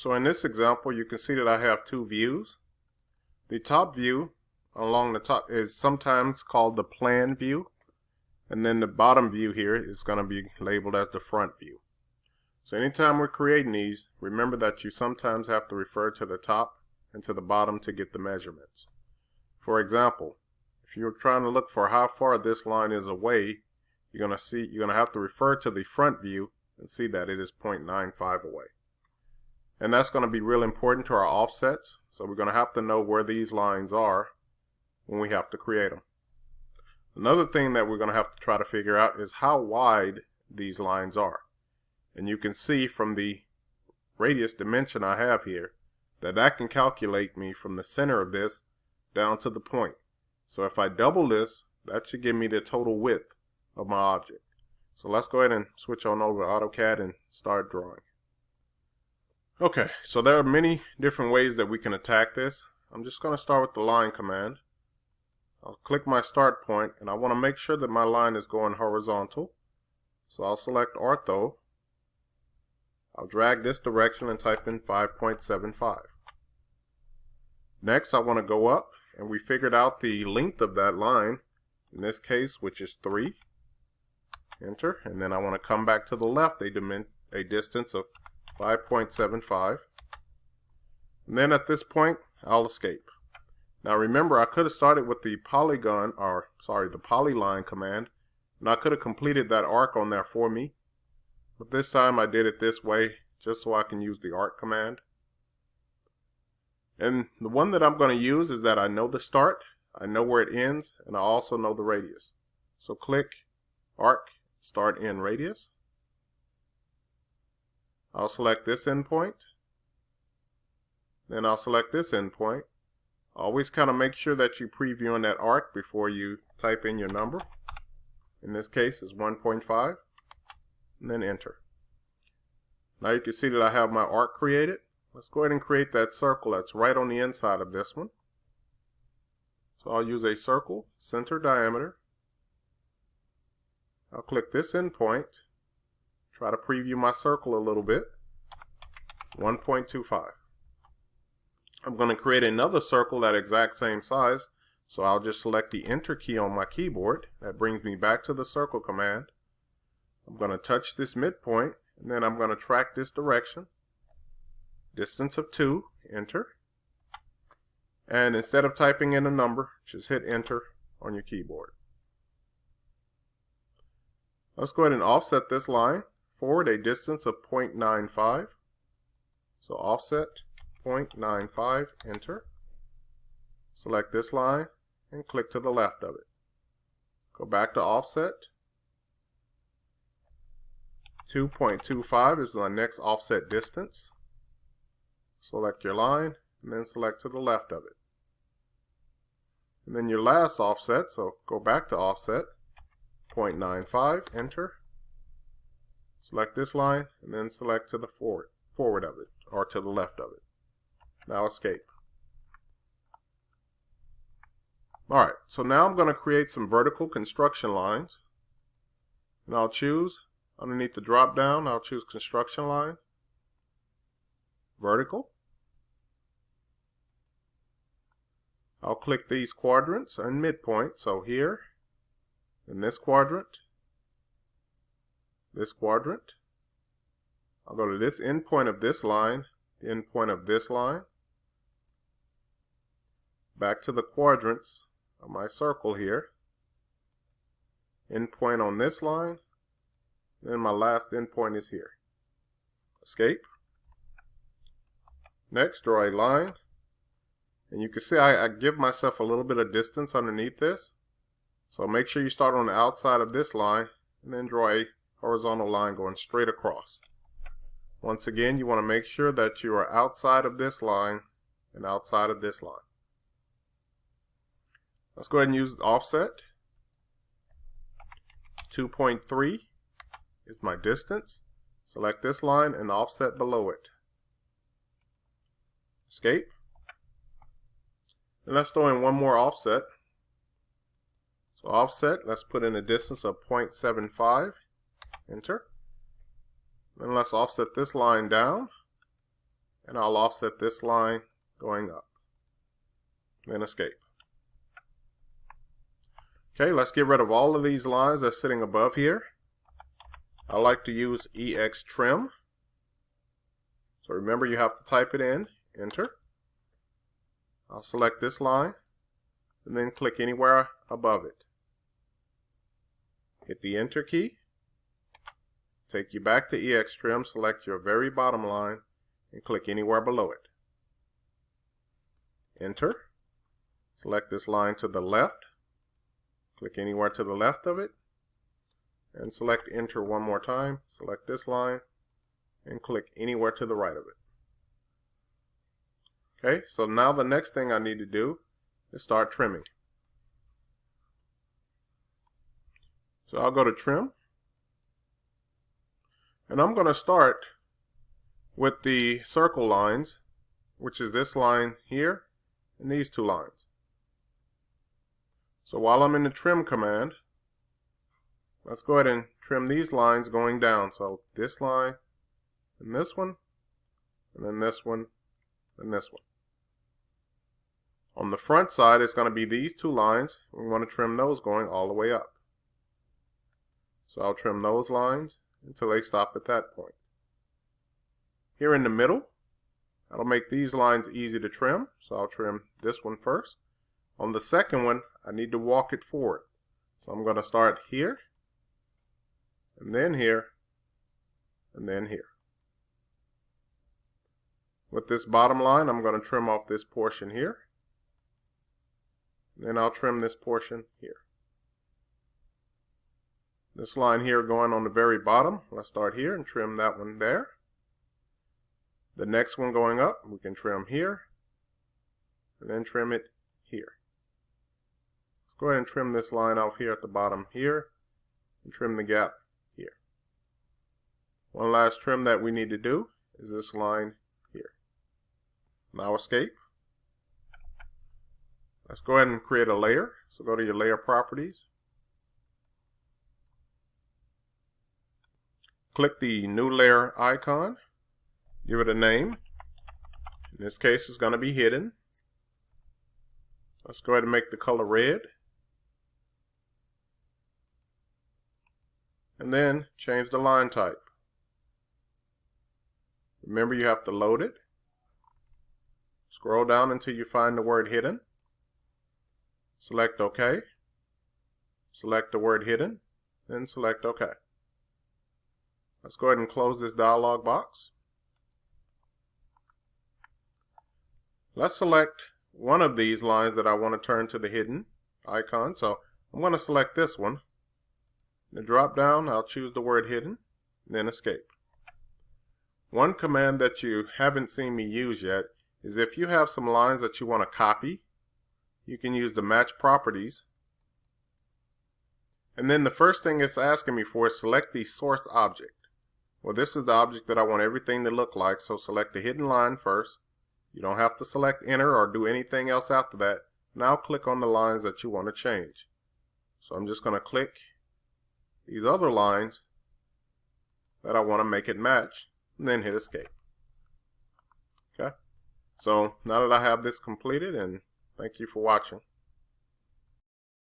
So in this example, you can see that I have two views. The top view along the top is sometimes called the plan view, and then the bottom view here is going to be labeled as the front view. So anytime we're creating these, remember that you sometimes have to refer to the top and to the bottom to get the measurements. For example, if you're trying to look for how far this line is away, you're going to have to refer to the front view and see that it is 0.95 away. And that's going to be real important to our offsets, so we're going to have to know where these lines are when we have to create them. Another thing that we're going to have to try to figure out is how wide these lines are. And you can see from the radius dimension I have here that can calculate me from the center of this down to the point. So if I double this, that should give me the total width of my object. So let's go ahead and switch on over to AutoCAD and start drawing. Okay, so there are many different ways that we can attack this. I'm just going to start with the line command. I'll click my start point, and I want to make sure that my line is going horizontal. So I'll select ortho. I'll drag this direction and type in 5.75. Next, I want to go up, and we figured out the length of that line, in this case, which is 3. Enter, and then I want to come back to the left a distance of 5.75. And then at this point, I'll escape. Now remember, I could have started with the polyline command, and I could have completed that arc on there for me. But this time I did it this way, just so I can use the arc command. And the one that I'm going to use is that I know the start, I know where it ends, and I also know the radius. So click arc, start end radius. I'll select this endpoint. Then I'll select this endpoint. Always kind of make sure that you preview on that arc before you type in your number. In this case is 1.5. And then enter. Now you can see that I have my arc created. Let's go ahead and create that circle that's right on the inside of this one. So I'll use a circle, center diameter. I'll click this endpoint. Try to preview my circle a little bit. 1.25. I'm going to create another circle that exact same size, so I'll just select the enter key on my keyboard. That brings me back to the circle command. I'm going to touch this midpoint, and then I'm going to track this direction. Distance of 2, enter. And instead of typing in a number, just hit enter on your keyboard. Let's go ahead and offset this line forward a distance of 0.95. So offset 0.95, enter. Select this line and click to the left of it. Go back to offset. 2.25 is my next offset distance. Select your line and then select to the left of it. And then your last offset, so go back to offset, 0.95, enter. Select this line and then select to the forward of it, or to the left of it. Now escape. Alright, so now I'm going to create some vertical construction lines. And I'll choose, underneath the drop down, I'll choose construction line, vertical. I'll click these quadrants and midpoint, so here, in this quadrant, I'll go to this endpoint of this line, the endpoint of this line, back to the quadrants of my circle here, endpoint on this line, then my last endpoint is here. Escape. Next, draw a line, and you can see I give myself a little bit of distance underneath this, so make sure you start on the outside of this line and then draw a horizontal line going straight across. Once again, you want to make sure that you are outside of this line and outside of this line. Let's go ahead and use offset. 2.3 is my distance. Select this line and offset below it. Escape. And let's throw in one more offset. So offset, let's put in a distance of 0.75. Enter. Then let's offset this line down. and I'll offset this line going up. Then escape. Okay, let's get rid of all of these lines that's sitting above here. I like to use Extrim. So remember, you have to type it in, enter. I'll select this line and then click anywhere above it. Hit the enter key. Take you back to Extrim, select your very bottom line and click anywhere below it. Enter. Select this line to the left. Click anywhere to the left of it. And select enter one more time. Select this line and click anywhere to the right of it. Okay, so now the next thing I need to do is start trimming. So I'll go to trim. And I'm going to start with the circle lines, which is this line here and these two lines. So while I'm in the trim command, let's go ahead and trim these lines going down. So this line and this one, and then this one and this one. On the front side, it's going to be these two lines. We want to trim those going all the way up. So I'll trim those lines until they stop at that point. Here in the middle, that'll make these lines easy to trim. So I'll trim this one first. On the second one, I need to walk it forward. So I'm going to start here, and then here, and then here. With this bottom line, I'm going to trim off this portion here. Then I'll trim this portion here. This line here going on the very bottom, let's start here and trim that one there. The next one going up, we can trim here, and then trim it here. Let's go ahead and trim this line off here at the bottom here, and trim the gap here. One last trim that we need to do is this line here. Now escape. Let's go ahead and create a layer. So go to your layer properties. Click the new layer icon. Give it a name. In this case, it's going to be hidden. Let's go ahead and make the color red. And then change the line type. Remember, you have to load it. Scroll down until you find the word hidden. Select OK. Select the word hidden, then select OK. Let's go ahead and close this dialog box. Let's select one of these lines that I want to turn to the hidden icon. So I'm going to select this one. In the drop down, I'll choose the word hidden, then escape. One command that you haven't seen me use yet is if you have some lines that you want to copy, you can use the match properties. And then the first thing it's asking me for is select the source object. Well, this is the object that I want everything to look like, so select the hidden line first. You don't have to select enter or do anything else after that. Now click on the lines that you want to change. So I'm just going to click these other lines that I want to make it match, and then hit escape. Okay. So now that I have this completed, and thank you for watching.